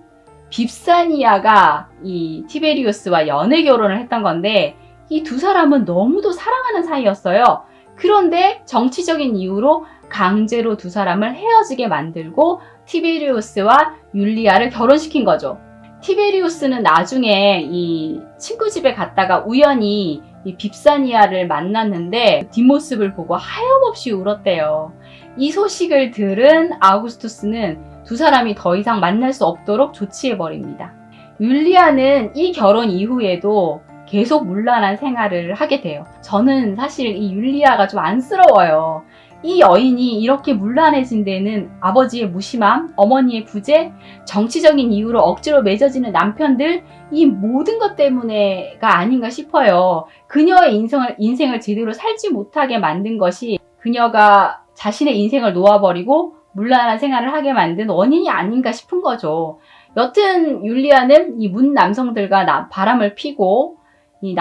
빕사니아가 이 티베리우스와 연애 결혼을 했던 건데 이 두 사람은 너무도 사랑하는 사이였어요. 그런데 정치적인 이유로 강제로 두 사람을 헤어지게 만들고 티베리우스와 율리아를 결혼시킨 거죠. 티베리우스는 나중에 이 친구 집에 갔다가 우연히 이 빕사니아를 만났는데 뒷모습을 보고 하염없이 울었대요. 이 소식을 들은 아우구스투스는 두 사람이 더 이상 만날 수 없도록 조치해버립니다. 율리아는 이 결혼 이후에도 계속 문란한 생활을 하게 돼요. 저는 사실 이 율리아가 좀 안쓰러워요. 이 여인이 이렇게 문란해진 데는 아버지의 무심함, 어머니의 부재, 정치적인 이유로 억지로 맺어지는 남편들, 이 모든 것 때문에가 아닌가 싶어요. 그녀의 인생을 제대로 살지 못하게 만든 것이 그녀가 자신의 인생을 놓아버리고 문란한 생활을 하게 만든 원인이 아닌가 싶은 거죠. 여튼 율리아는 이 문 남성들과 바람을 피고 이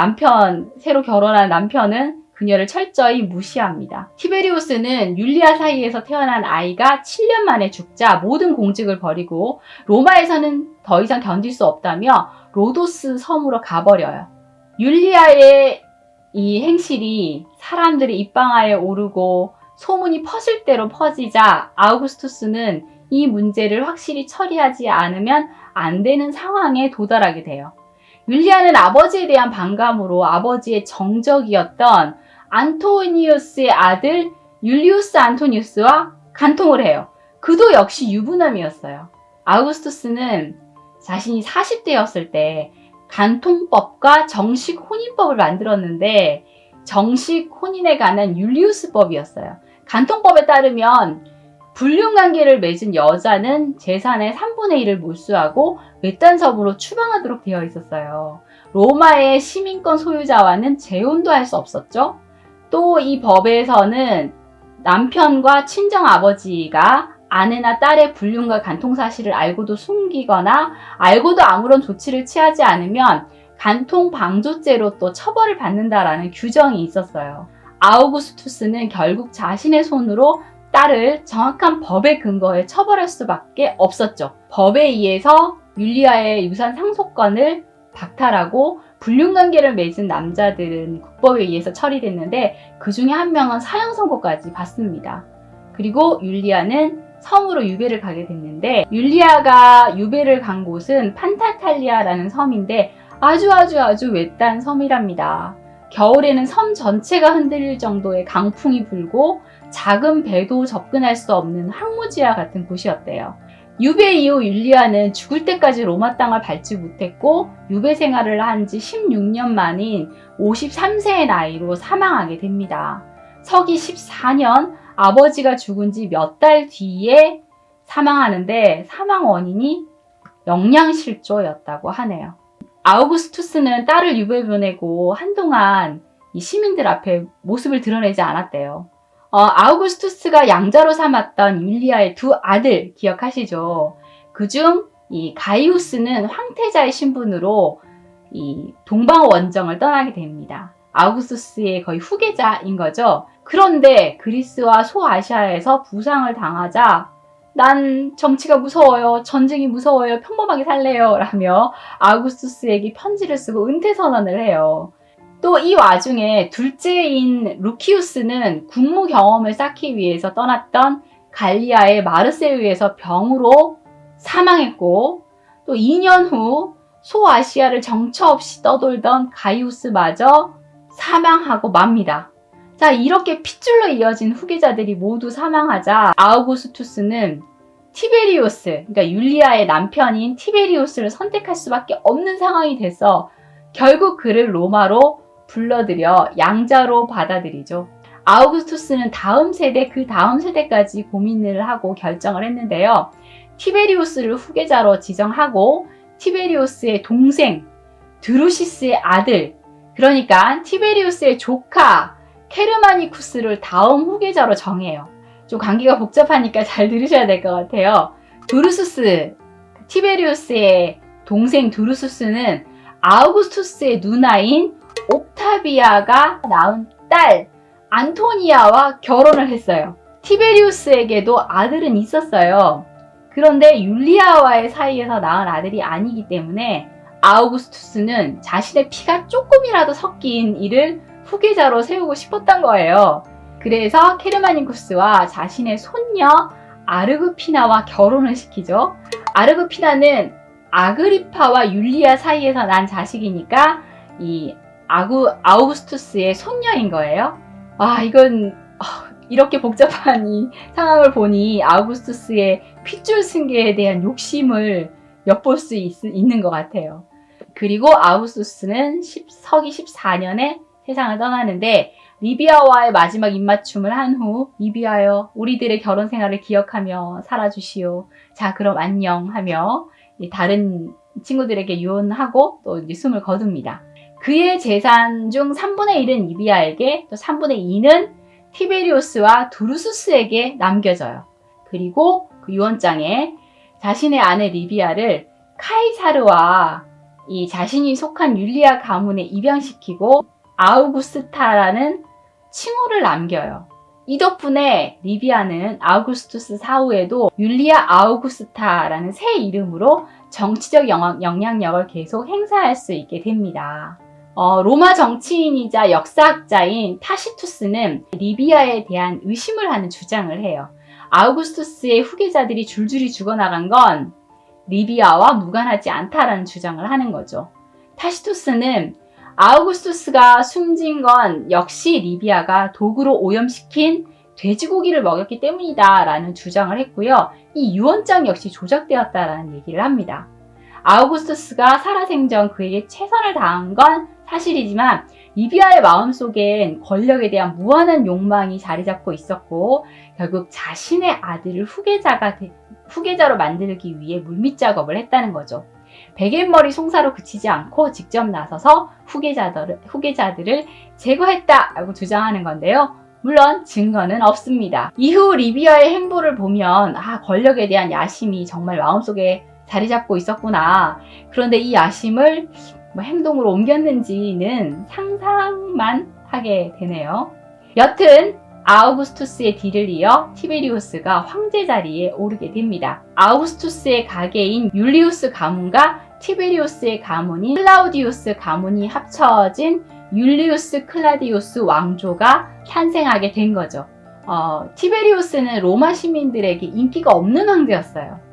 새로 결혼한 남편은 그녀를 철저히 무시합니다. 티베리우스는 율리아 사이에서 태어난 아이가 7년 만에 죽자 모든 공직을 버리고 로마에서는 더 이상 견딜 수 없다며 로도스 섬으로 가버려요. 율리아의 이 행실이 사람들의 입방아에 오르고 소문이 퍼질 대로 퍼지자 아우구스투스는 이 문제를 확실히 처리하지 않으면 안 되는 상황에 도달하게 돼요. 율리아는 아버지에 대한 반감으로 아버지의 정적이었던 안토니우스의 아들 율리우스 안토니우스와 간통을 해요. 그도 역시 유부남이었어요. 아우구스투스는 자신이 40대였을 때 간통법과 정식 혼인법을 만들었는데 정식 혼인에 관한 율리우스법이었어요. 간통법에 따르면 불륜관계를 맺은 여자는 재산의 3분의 1을 몰수하고 외딴섬으로 추방하도록 되어 있었어요. 로마의 시민권 소유자와는 재혼도 할 수 없었죠. 또 이 법에서는 남편과 친정아버지가 아내나 딸의 불륜과 간통 사실을 알고도 숨기거나 알고도 아무런 조치를 취하지 않으면 간통 방조죄로 또 처벌을 받는다라는 규정이 있었어요. 아우구스투스는 결국 자신의 손으로 딸을 정확한 법의 근거에 처벌할 수밖에 없었죠. 법에 의해서 율리아의 유산 상속권을 박탈하고 불륜관계를 맺은 남자들은 국법에 의해서 처리됐는데 그 중에 한 명은 사형 선고까지 받습니다. 그리고 율리아는 섬으로 유배를 가게 됐는데 율리아가 유배를 간 곳은 판타탈리아라는 섬인데 아주 외딴 섬이랍니다. 겨울에는 섬 전체가 흔들릴 정도의 강풍이 불고 작은 배도 접근할 수 없는 황무지와 같은 곳이었대요. 유배 이후 율리아는 죽을 때까지 로마 땅을 밟지 못했고 유배 생활을 한 지 16년 만인 53세의 나이로 사망하게 됩니다. 서기 14년 아버지가 죽은 지 몇 달 뒤에 사망하는데 사망 원인이 영양실조였다고 하네요. 아우구스투스는 딸을 유배 보내고 한동안 이 시민들 앞에 모습을 드러내지 않았대요. 아우구스투스가 양자로 삼았던 율리아의 두 아들 기억하시죠? 그중 이 가이우스는 황태자의 신분으로 이 동방 원정을 떠나게 됩니다. 아우구스투스의 거의 후계자인 거죠. 그런데 그리스와 소아시아에서 부상을 당하자 난 정치가 무서워요. 전쟁이 무서워요. 평범하게 살래요. 라며 아우구스투스에게 편지를 쓰고 은퇴 선언을 해요. 또 이 와중에 둘째인 루키우스는 군무 경험을 쌓기 위해서 떠났던 갈리아의 마르세유에서 병으로 사망했고 또 2년 후 소아시아를 정처 없이 떠돌던 가이우스마저 사망하고 맙니다. 자, 이렇게 핏줄로 이어진 후계자들이 모두 사망하자 아우구스투스는 티베리우스, 그러니까 율리아의 남편인 티베리우스를 선택할 수밖에 없는 상황이 돼서 결국 그를 로마로 불러들여 양자로 받아들이죠. 아우구스투스는 다음 세대, 그 다음 세대까지 고민을 하고 결정을 했는데요. 티베리우스를 후계자로 지정하고 티베리우스의 동생 드루시스의 아들, 그러니까 티베리우스의 조카 케르마니쿠스를 다음 후계자로 정해요. 좀 관계가 복잡하니까 잘 들으셔야 될 것 같아요. 드루수스, 티베리우스의 동생 드루수스는 아우구스투스의 누나인 옥타비아가 낳은 딸 안토니아와 결혼을 했어요. 티베리우스에게도 아들은 있었어요. 그런데 율리아와의 사이에서 낳은 아들이 아니기 때문에 아우구스투스는 자신의 피가 조금이라도 섞인 이를 후계자로 세우고 싶었던 거예요. 그래서 케르마니쿠스와 자신의 손녀 아르그피나와 결혼을 시키죠. 아르그피나는 아그리파와 율리아 사이에서 난 자식이니까 이 아우구스투스의 손녀인 거예요. 이건 이렇게 복잡한 이 상황을 보니 아우구스투스의 핏줄 승계에 대한 욕심을 엿볼 수 있는 것 같아요. 그리고 아우구스투스는 서기 14년에 세상을 떠나는데 리비아와의 마지막 입맞춤을 한 후 리비아여 우리들의 결혼 생활을 기억하며 살아주시오. 자 그럼 안녕 하며 다른 친구들에게 유언하고 또 이제 숨을 거둡니다. 그의 재산 중 3분의 1은 리비아에게 또 3분의 2는 티베리우스와 두루수스에게 남겨져요. 그리고 그 유언장에 자신의 아내 리비아를 카이사르와 이 자신이 속한 율리아 가문에 입양시키고 아우구스타라는 칭호를 남겨요. 이 덕분에 리비아는 아우구스투스 사후에도 율리아 아우구스타라는 새 이름으로 정치적 영향력을 계속 행사할 수 있게 됩니다. 로마 정치인이자 역사학자인 타시투스는 리비아에 대한 의심을 하는 주장을 해요. 아우구스투스의 후계자들이 줄줄이 죽어나간 건 리비아와 무관하지 않다라는 주장을 하는 거죠. 타시투스는 아우구스투스가 숨진 건 역시 리비아가 도구로 오염시킨 돼지고기를 먹였기 때문이다 라는 주장을 했고요. 이 유언장 역시 조작되었다라는 얘기를 합니다. 아우구스투스가 살아생전 그에게 최선을 다한 건 사실이지만 리비아의 마음속엔 권력에 대한 무한한 욕망이 자리 잡고 있었고 결국 자신의 아들을 후계자로 만들기 위해 물밑 작업을 했다는 거죠. 베갯머리 송사로 그치지 않고 직접 나서서 후계자들을 제거했다라고 주장하는 건데요. 물론 증거는 없습니다. 이후 리비아의 행보를 보면 권력에 대한 야심이 정말 마음속에 자리 잡고 있었구나. 그런데 이 야심을 행동으로 옮겼는지는 상상만 하게 되네요. 여튼 아우구스투스의 뒤를 이어 티베리우스가 황제 자리에 오르게 됩니다. 아우구스투스의 가계인 율리우스 가문과 티베리우스의 가문인 클라우디우스 가문이 합쳐진 율리우스 클라디우스 왕조가 탄생하게 된 거죠. 티베리우스는 로마 시민들에게 인기가 없는 황제였어요.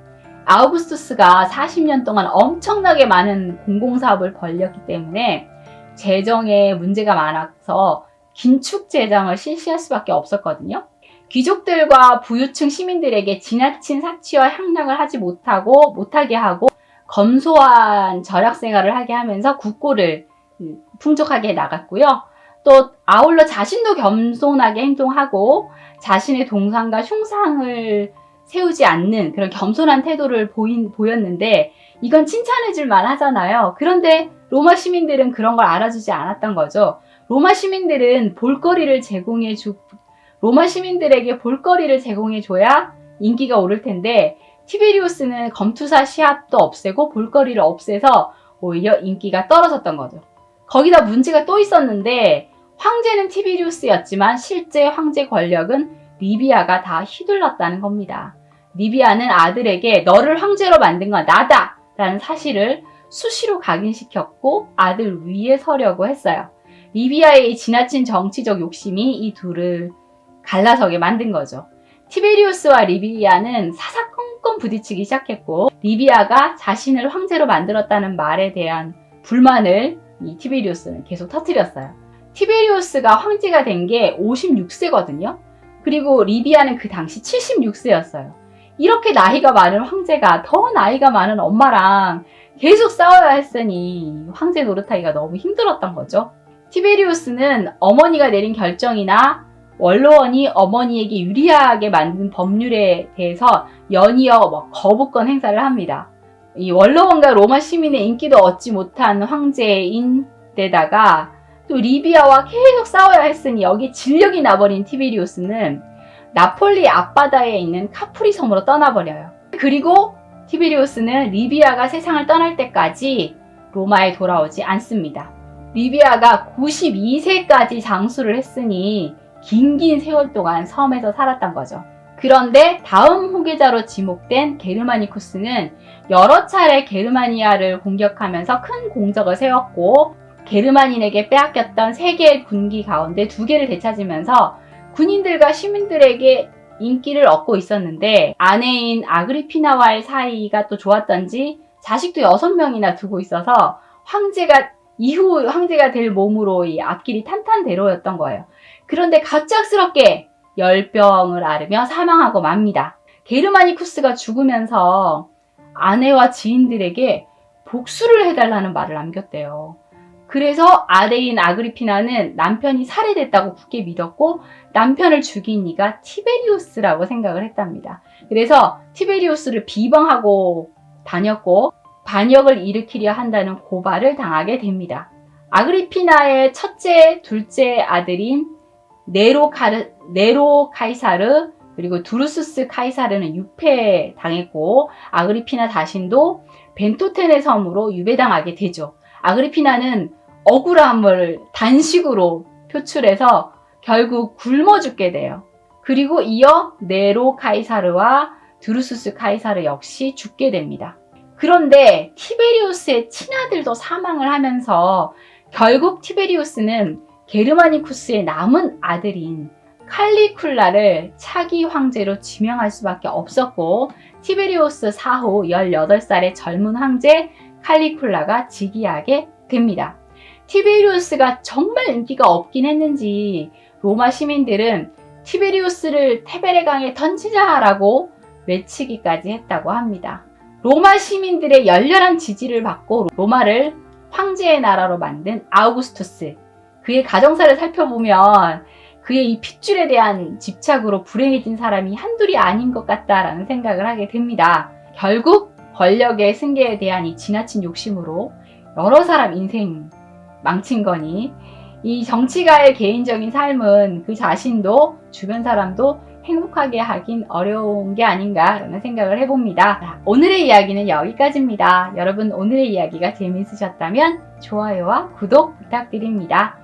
아우구스투스가 40년 동안 엄청나게 많은 공공사업을 벌였기 때문에 재정에 문제가 많아서 긴축 재정을 실시할 수밖에 없었거든요. 귀족들과 부유층 시민들에게 지나친 사치와 향락을 못하게 하고 검소한 절약 생활을 하게 하면서 국고를 풍족하게 나갔고요. 또 아울러 자신도 겸손하게 행동하고 자신의 동상과 흉상을 세우지 않는 그런 겸손한 태도를 보였는데 이건 칭찬해줄 만하잖아요. 그런데 로마 시민들은 그런 걸 알아주지 않았던 거죠. 로마 시민들에게 볼거리를 제공해줘야 인기가 오를 텐데 티베리우스는 검투사 시합도 없애고 볼거리를 없애서 오히려 인기가 떨어졌던 거죠. 거기다 문제가 또 있었는데 황제는 티베리우스였지만 실제 황제 권력은 리비아가 다 휘둘렀다는 겁니다. 리비아는 아들에게 너를 황제로 만든 건 나다! 라는 사실을 수시로 각인시켰고 아들 위에 서려고 했어요. 리비아의 지나친 정치적 욕심이 이 둘을 갈라서게 만든 거죠. 티베리우스와 리비아는 사사건건 부딪히기 시작했고 리비아가 자신을 황제로 만들었다는 말에 대한 불만을 이 티베리우스는 계속 터뜨렸어요. 티베리우스가 황제가 된 게 56세거든요. 그리고 리비아는 그 당시 76세였어요. 이렇게 나이가 많은 황제가 더 나이가 많은 엄마랑 계속 싸워야 했으니 황제 노릇하기가 너무 힘들었던 거죠. 티베리우스는 어머니가 내린 결정이나 원로원이 어머니에게 유리하게 만든 법률에 대해서 연이어 거부권 행사를 합니다. 이 원로원과 로마 시민의 인기도 얻지 못한 황제인 데다가 또 리비아와 계속 싸워야 했으니 여기에 진력이 나버린 티베리우스는 나폴리 앞바다에 있는 카프리 섬으로 떠나버려요. 그리고 티베리우스는 리비아가 세상을 떠날 때까지 로마에 돌아오지 않습니다. 리비아가 92세까지 장수를 했으니 긴 세월 동안 섬에서 살았던 거죠. 그런데 다음 후계자로 지목된 게르마니쿠스는 여러 차례 게르마니아를 공격하면서 큰 공적을 세웠고 게르만인에게 빼앗겼던 3개의 군기 가운데 2개를 되찾으면서 군인들과 시민들에게 인기를 얻고 있었는데 아내인 아그리피나와의 사이가 또 좋았던지 자식도 6명이나 두고 있어서 이후 황제가 될 몸으로 이 앞길이 탄탄대로였던 거예요. 그런데 갑작스럽게 열병을 앓으며 사망하고 맙니다. 게르마니쿠스가 죽으면서 아내와 지인들에게 복수를 해달라는 말을 남겼대요. 그래서 아내인 아그리피나는 남편이 살해됐다고 굳게 믿었고 남편을 죽인 이가 티베리우스라고 생각을 했답니다. 그래서 티베리우스를 비방하고 다녔고 반역을 일으키려 한다는 고발을 당하게 됩니다. 아그리피나의 첫째, 둘째 아들인 네로 카이사르 그리고 두루수스 카이사르는 유폐당했고 아그리피나 자신도 벤토텐의 섬으로 유배당하게 되죠. 아그리피나는 억울함을 단식으로 표출해서 결국 굶어 죽게 돼요. 그리고 이어 네로 카이사르와 드루수스 카이사르 역시 죽게 됩니다. 그런데 티베리우스의 친아들도 사망을 하면서 결국 티베리우스는 게르마니쿠스의 남은 아들인 칼리쿨라를 차기 황제로 지명할 수밖에 없었고, 티베리우스 사후 18살의 젊은 황제 칼리쿨라가 즉위하게 됩니다. 티베리우스가 정말 인기가 없긴 했는지 로마 시민들은 티베리우스를 티베레 강에 던지자라고 외치기까지 했다고 합니다. 로마 시민들의 열렬한 지지를 받고 로마를 황제의 나라로 만든 아우구스투스, 그의 가정사를 살펴보면 그의 이 핏줄에 대한 집착으로 불행해진 사람이 한둘이 아닌 것 같다라는 생각을 하게 됩니다. 결국 권력의 승계에 대한 이 지나친 욕심으로 여러 사람 인생 망친 거니, 이 정치가의 개인적인 삶은 그 자신도 주변 사람도 행복하게 하긴 어려운 게 아닌가라는 생각을 해봅니다. 자, 오늘의 이야기는 여기까지입니다. 여러분, 오늘의 이야기가 재미있으셨다면 좋아요와 구독 부탁드립니다.